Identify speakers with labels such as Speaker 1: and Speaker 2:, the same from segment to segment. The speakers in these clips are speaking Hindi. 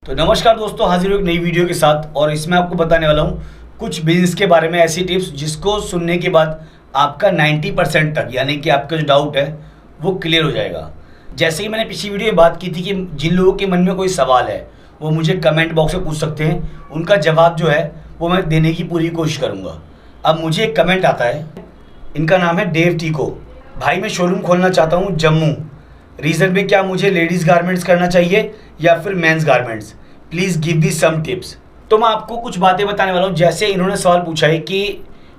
Speaker 1: तो नमस्कार दोस्तों, हाजिर हूं एक नई वीडियो के साथ। और इसमें आपको बताने वाला हूं कुछ बिजनेस के बारे में, ऐसी टिप्स जिसको सुनने के बाद आपका 90% तक यानी कि आपका जो डाउट है वो क्लियर हो जाएगा। जैसे कि मैंने पिछली वीडियो में बात की थी कि जिन लोगों के मन में कोई सवाल है वो मुझे कमेंट बॉक्स में पूछ सकते हैं, उनका जवाब जो है वो मैं देने की पूरी कोशिश करूँगा। अब मुझे एक कमेंट आता है, इनका नाम है देव टीको। भाई मैं शोरूम खोलना चाहता हूँ जम्मू, रीज़न में क्या मुझे लेडीज़ गारमेंट्स करना चाहिए या फिर men's garments, please give me some tips. तो मैं आपको कुछ बातें बताने वाला हूँ। जैसे इन्होंने सवाल पूछा है कि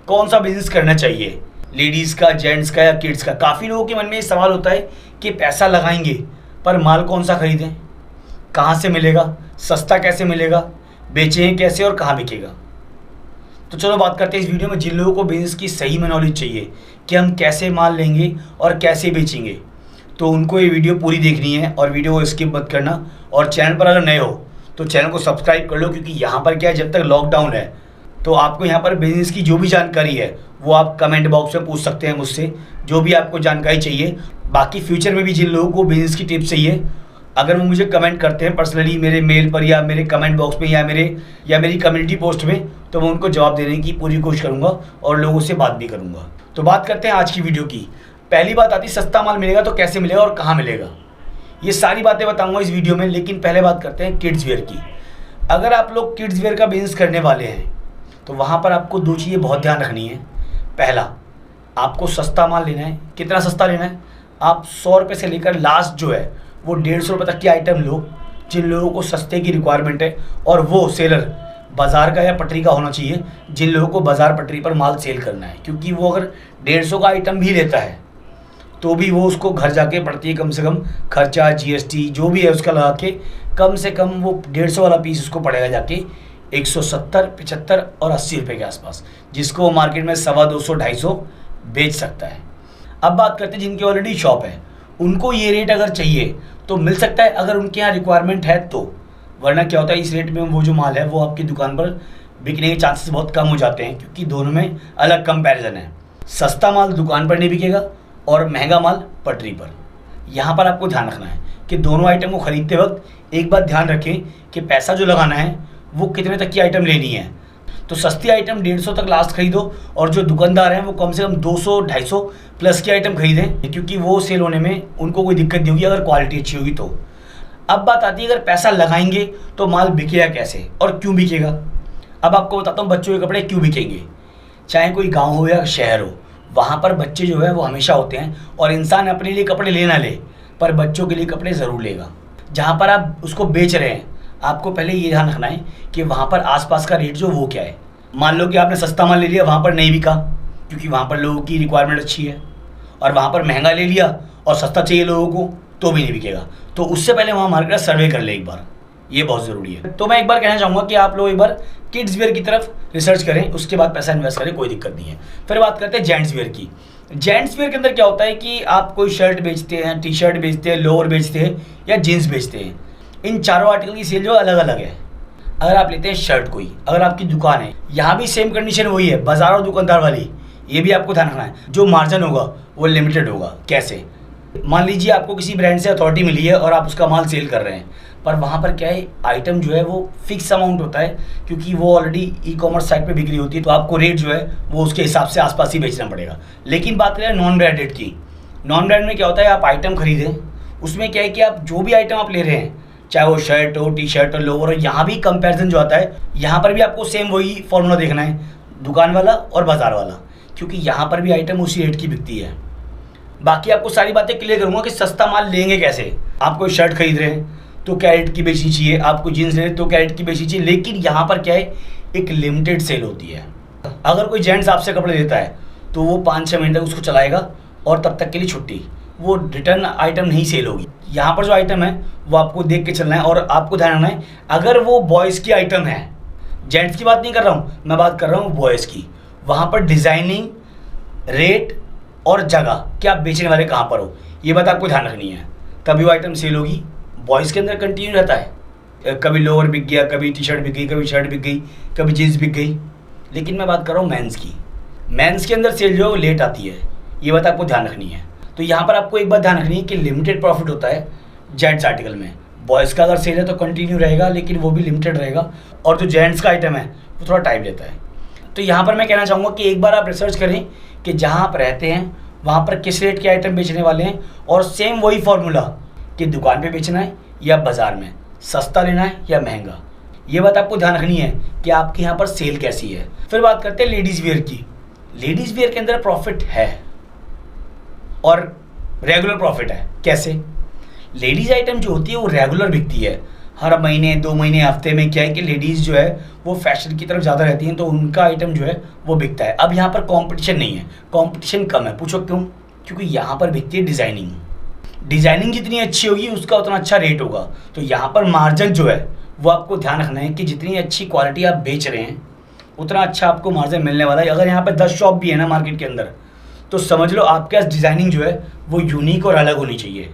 Speaker 1: कौन सा बिजनेस करना चाहिए, लेडीज़ का, जेंट्स का या किड्स का। काफ़ी लोगों के मन में ये सवाल होता है कि पैसा लगाएंगे पर माल कौन सा खरीदें, कहाँ से मिलेगा, सस्ता कैसे मिलेगा, बेचें कैसे और कहाँ बिकेगा। तो चलो बात करते हैं इस वीडियो में जिन लोगों को बिजनेस की सही में नॉलेज चाहिए कि हम कैसे माल लेंगे और कैसे बेचेंगे, तो उनको ये वीडियो पूरी देखनी है और वीडियो को स्किप मत करना। और चैनल पर अगर नए हो तो चैनल को सब्सक्राइब कर लो, क्योंकि यहाँ पर क्या है, जब तक लॉकडाउन है तो आपको यहाँ पर बिजनेस की जो भी जानकारी है वो आप कमेंट बॉक्स में पूछ सकते हैं मुझसे, जो भी आपको जानकारी चाहिए। बाकी फ्यूचर में भी जिन लोगों को बिजनेस की टिप्स चाहिए, अगर वो मुझे कमेंट करते हैं पर्सनली मेरे मेल पर या मेरे कमेंट बॉक्स में या मेरी कम्युनिटी पोस्ट में, तो मैं उनको जवाब देने की पूरी कोशिश करूँगा और लोगों से बात भी करूँगा। तो बात करते हैं आज की वीडियो की। पहली बात आती है सस्ता माल मिलेगा तो कैसे मिलेगा और कहाँ मिलेगा। ये सारी बातें बताऊंगा इस वीडियो में, लेकिन पहले बात करते हैं किड्स वेयर की। अगर आप लोग किड्स वेयर का बिजनेस करने वाले हैं तो वहाँ पर आपको दो चीज़ें बहुत ध्यान रखनी है। पहला, आपको सस्ता माल लेना है। कितना सस्ता लेना है? आप 100 रुपये से लेकर लास्ट जो है वो 150 रुपये तक की आइटम लो, जिन लोगों को सस्ते की रिक्वायरमेंट है। और वो सेलर बाज़ार का या पटरी का होना चाहिए, जिन लोगों को बाज़ार पटरी पर माल सेल करना है। क्योंकि वो अगर 150 का आइटम भी लेता है तो भी वो उसको घर जाके पड़ती है कम से कम खर्चा, जीएसटी जो भी है उसका लगा के कम से कम वो 150 वाला पीस उसको पड़ेगा जाके 170, 75 और 80 रुपये के आसपास, जिसको वो मार्केट में 250, 250 बेच सकता है। अब बात करते हैं जिनकी ऑलरेडी शॉप है, उनको ये रेट अगर चाहिए तो मिल सकता है अगर उनके यहाँ रिक्वायरमेंट है तो। वरना क्या होता है, इस रेट में वो जो माल है वो आपकी दुकान पर बिकने के चांसेस बहुत कम हो जाते हैं, क्योंकि दोनों में अलग कंपैरिजन है। सस्ता माल दुकान पर नहीं बिकेगा और महंगा माल पटरी पर। यहाँ पर आपको ध्यान रखना है कि दोनों आइटम को खरीदते वक्त एक बात ध्यान रखें कि पैसा जो लगाना है वो कितने तक की आइटम लेनी है। तो सस्ती आइटम 150 तक लास्ट खरीदो, और जो दुकानदार हैं वो कम से कम 200, 250 प्लस की आइटम खरीदें, क्योंकि वो सेल होने में उनको कोई दिक्कत नहीं होगी अगर क्वालिटी अच्छी होगी तो। अब बात आती है अगर पैसा लगाएंगे तो माल बिकेगा कैसे और क्यों बिकेगा। अब आपको बताता हूँ बच्चों के कपड़े क्यों बिकेंगे। चाहे कोई गाँव हो या शहर हो, वहाँ पर बच्चे जो है वो हमेशा होते हैं, और इंसान अपने लिए कपड़े ले ना ले पर बच्चों के लिए कपड़े ज़रूर लेगा। जहाँ पर आप उसको बेच रहे हैं, आपको पहले ये ध्यान रखना है कि वहाँ पर आसपास का रेट जो वो क्या है। मान लो कि आपने सस्ता माल ले लिया, वहाँ पर नहीं बिका क्योंकि वहाँ पर लोगों की रिक्वायरमेंट अच्छी है, और वहाँ पर महंगा ले लिया और सस्ता चाहिए लोगों को तो भी नहीं बिकेगा। तो उससे पहले वहाँ मार्केट सर्वे कर ले एक बार, ये बहुत ज़रूरी है। तो मैं एक बार कहना चाहूँगा कि आप लोग एक बार किड्स वेयर की तरफ रिसर्च करें, उसके बाद पैसा इन्वेस्ट करें, कोई दिक्कत नहीं है। फिर बात करते हैं जेंट्स वेयर की। जेंट्स वेयर के अंदर क्या होता है कि आप कोई शर्ट बेचते हैं, टी शर्ट बेचते हैं, लोअर बेचते हैं या जीन्स बेचते हैं। इन चारों आर्टिकल की सेल जो अलग अलग है। अगर आप लेते हैं शर्ट कोई, अगर आपकी दुकान है, यहाँ भी सेम कंडीशन वही है बाजार और दुकानदार वाली। ये भी आपको ध्यान रखना है, जो मार्जिन होगा वो लिमिटेड होगा। कैसे? मान लीजिए आपको किसी ब्रांड से अथॉरिटी मिली है और आप उसका माल सेल कर रहे हैं, पर वहाँ पर क्या है, आइटम जो है वो फिक्स अमाउंट होता है, क्योंकि वो ऑलरेडी ई कॉमर्स साइट पे बिक्री होती है, तो आपको रेट जो है वो उसके हिसाब से आसपास ही बेचना पड़ेगा। लेकिन बात करें नॉन ब्रांडेड की, नॉन ब्रांड में क्या होता है, आप आइटम खरीदें, उसमें क्या है कि आप जो भी आइटम आप ले रहे हैं, चाहे वो शर्ट हो, टी शर्ट हो, लोअर हो, यहाँ भी कंपेरिजन जो आता है, यहाँ पर भी आपको सेम वही फॉर्मूला देखना है, दुकान वाला और बाजार वाला, क्योंकि यहाँ पर भी आइटम उसी रेट की बिकती है। बाकी आपको सारी बातें क्लियर करूँगा कि सस्ता माल लेंगे कैसे। आप कोई शर्ट खरीद रहे हैं तो क्या रेट की बेचनी चाहिए, आपको जीन्स ले रहे तो क्या रेट की बेचनी चाहिए। लेकिन यहाँ पर क्या है, एक लिमिटेड सेल होती है। अगर कोई जेंट्स आपसे कपड़े लेता है तो वो 5-6 महीने तक उसको चलाएगा और तब तक के लिए छुट्टी, वो रिटर्न आइटम नहीं सेल होगी। यहाँ पर जो आइटम है वो आपको देख के चलना है, और आपको ध्यान रखना है अगर वो बॉयज़ की आइटम है, जेंट्स की बात नहीं कर रहा हूँ, मैं बात कर रहा हूँ बॉयज़ की, वहाँ पर डिज़ाइनिंग, रेट और जगह कि आप बेचने वाले कहाँ पर हो, ये बात आपको ध्यान रखनी है, तभी वो आइटम सेल होगी। बॉयज़ के अंदर कंटिन्यू रहता है, कभी लोअर बिक गया, कभी टी शर्ट बिक गई, कभी शर्ट बिक गई, कभी जीन्स बिक गई। लेकिन मैं बात कर रहा हूँ मेंस की। मेंस के अंदर सेल जो लेट आती है, ये बात आपको ध्यान रखनी है। तो यहाँ पर आपको एक बात ध्यान रखनी है कि लिमिटेड प्रॉफिट होता है जेंट्स आर्टिकल में, बॉयज़ का अगर सेल है तो कंटिन्यू रहेगा, लेकिन वो भी लिमिटेड रहेगा, और जो जेंट्स का आइटम है वो थोड़ा टाइम लेता है। तो यहाँ पर मैं कहना चाहूँगा कि एक बार आप रिसर्च करें कि जहाँ आप रहते हैं वहाँ पर किस रेट के आइटम बेचने वाले हैं, और सेम वही फार्मूला कि दुकान पे बेचना है या बाज़ार में, सस्ता लेना है या महंगा। ये बात आपको ध्यान रखनी है कि आपके यहाँ पर सेल कैसी है। फिर बात करते हैं लेडीज़ वेयर की। लेडीज़ वेयर के अंदर प्रॉफिट है और रेगुलर प्रॉफिट है। कैसे? लेडीज़ आइटम जो होती है वो रेगुलर बिकती है, हर महीने 2 महीने हफ्ते में। क्या है कि लेडीज़ जो है वो फैशन की तरफ ज़्यादा रहती हैं, तो उनका आइटम जो है वो बिकता है। अब यहाँ पर कंपटीशन नहीं है, कंपटीशन कम है। पूछो क्यों? क्योंकि यहाँ पर बिकती है डिज़ाइनिंग। डिज़ाइनिंग जितनी अच्छी होगी उसका उतना अच्छा रेट होगा। तो यहाँ पर मार्जिन जो है वो आपको ध्यान रखना है कि जितनी अच्छी क्वालिटी आप बेच रहे हैं उतना अच्छा आपको मार्जिन मिलने वाला है। अगर यहाँ पर 10 शॉप भी है ना मार्केट के अंदर, तो समझ लो आपके पास डिज़ाइनिंग जो है वो यूनिक और अलग होनी चाहिए,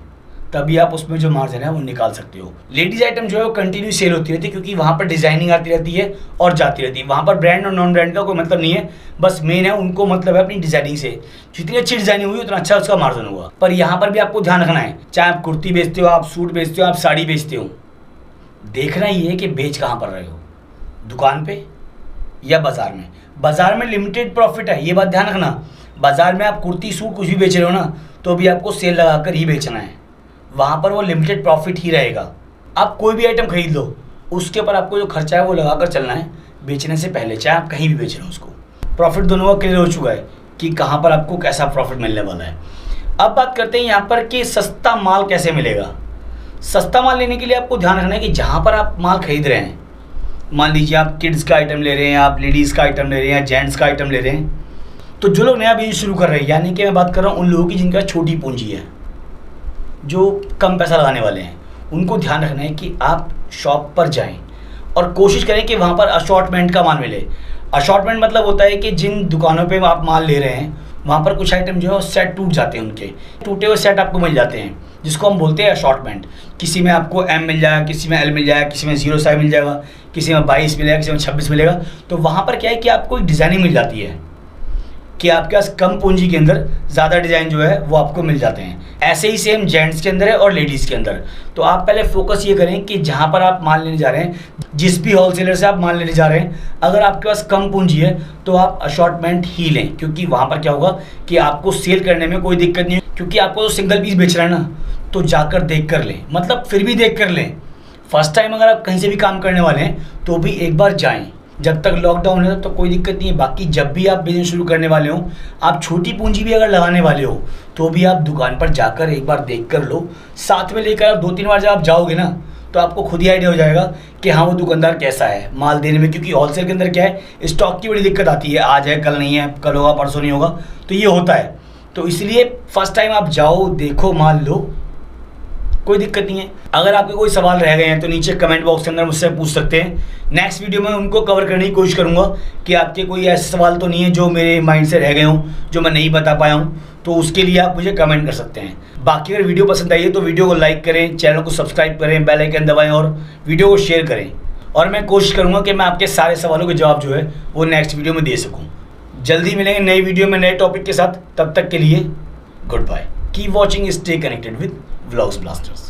Speaker 1: तभी आप उसमें जो मार्जिन है वो निकाल सकते हो। लेडीज़ आइटम जो है वो कंटिन्यू सेल होती रहती है, क्योंकि वहाँ पर डिज़ाइनिंग आती रहती है और जाती रहती है। वहाँ पर ब्रांड और नॉन ब्रांड का कोई मतलब नहीं है, बस मेन है उनको मतलब है अपनी डिज़ाइनिंग से। जितनी अच्छी डिज़ाइनिंग हुई उतना अच्छा उसका मार्जिन होगा। पर यहाँ पर भी आपको ध्यान रखना है, चाहे आप कुर्ती बेचते हो, आप सूट बेचते हो, आप साड़ी बेचते हो, देखना ही है कि बेच कहाँ पर रहे हो, दुकान पे या बाज़ार में। बाज़ार में लिमिटेड प्रॉफिट है, ये बात ध्यान रखना। बाज़ार में आप कुर्ती सूट कुछ भी बेच रहे हो ना, तो भी आपको सेल लगाकर ही बेचना है, वहाँ पर वो लिमिटेड प्रॉफिट ही रहेगा। आप कोई भी आइटम खरीद लो, उसके ऊपर आपको जो खर्चा है वो लगाकर चलना है बेचने से पहले, चाहे आप कहीं भी बेच रहे हो उसको। प्रॉफिट दोनों का क्लियर हो चुका है कि कहाँ पर आपको कैसा प्रॉफिट मिलने वाला है। अब बात करते हैं यहाँ पर कि सस्ता माल कैसे मिलेगा। सस्ता माल लेने के लिए आपको ध्यान रखना है कि जहाँ पर आप माल खरीद रहे हैं, मान लीजिए आप किड्स का आइटम ले रहे हैं, आप लेडीज़ का आइटम ले रहे हैं, जेंट्स का आइटम ले रहे हैं, तो जो लोग नया बिजनेस शुरू कर रहे हैं, यानी कि मैं बात कर रहा हूँ उन लोगों की जिनका छोटी पूंजी है, जो कम पैसा लगाने वाले हैं, उनको ध्यान रखना है कि आप शॉप पर जाएं और कोशिश करें कि वहाँ पर असॉर्टमेंट का माल मिले। असॉर्टमेंट मतलब होता है कि जिन दुकानों पे आप माल ले रहे हैं वहाँ पर कुछ आइटम जो है सेट टूट जाते हैं, उनके टूटे हुए सेट आपको मिल जाते हैं, जिसको हम बोलते हैं असॉर्टमेंट। किसी में आपको M मिल जाएगा, किसी में L मिल जाएगा, किसी में 0 साइज मिल जाएगा, किसी में 22 मिलेगा, किसी में 26 मिलेगा। तो वहाँ पर क्या है कि आपको एक डिज़ाइनिंग मिल जाती है कि आपके पास कम पूंजी के अंदर ज़्यादा डिज़ाइन जो है वो आपको मिल जाते हैं। ऐसे ही सेम जेंट्स के अंदर है और लेडीज़ के अंदर। तो आप पहले फोकस ये करें कि जहाँ पर आप माल लेने जा रहे हैं, जिस भी होलसेलर से आप माल लेने जा रहे हैं, अगर आपके पास कम पूंजी है तो आप असॉर्टमेंट ही लें, क्योंकि वहाँ पर क्या होगा कि आपको सेल करने में कोई दिक्कत नहीं है। क्योंकि आपको तो सिंगल पीस बेच रहा है ना, तो जाकर देख कर लें, मतलब फिर भी देख कर लें। फर्स्ट टाइम अगर आप कहीं से भी काम करने वाले हैं तो भी एक बार जाएँ। जब तक लॉकडाउन है तो कोई दिक्कत नहीं है। बाकी जब भी आप बिजनेस शुरू करने वाले हो, आप छोटी पूंजी भी अगर लगाने वाले हो, तो भी आप दुकान पर जाकर एक बार देख कर लो। साथ में लेकर आप 2-3 बार जब आप जाओगे ना, तो आपको खुद ही आइडिया हो जाएगा कि हाँ वो दुकानदार कैसा है माल देने में। क्योंकि होलसेल के अंदर क्या है, स्टॉक की बड़ी दिक्कत आती है, आज है कल नहीं है, कल होगा परसों नहीं होगा, तो ये होता है। तो इसलिए फर्स्ट टाइम आप जाओ, देखो, माल लो, कोई दिक्कत नहीं है। अगर आपके कोई सवाल रह गए हैं तो नीचे कमेंट बॉक्स के अंदर मुझसे पूछ सकते हैं। नेक्स्ट वीडियो में उनको कवर करने की कोशिश करूंगा कि आपके कोई ऐसे सवाल तो नहीं है जो मेरे माइंड से रह गए हों, जो मैं नहीं बता पाया हूं, तो उसके लिए आप मुझे कमेंट कर सकते हैं। बाकी अगर वीडियो पसंद आई है तो वीडियो को लाइक करें, चैनल को सब्सक्राइब करें, बेल आइकन दबाएं और वीडियो को शेयर करें। और मैं कोशिश करूँगा कि मैं आपके सारे सवालों के जवाब जो है वो नेक्स्ट वीडियो में दे सकूँ। जल्दी मिलेंगे नई वीडियो में नए टॉपिक के साथ। तब तक के लिए goodbye. Keep watching, stay connected with Vlogs blasters.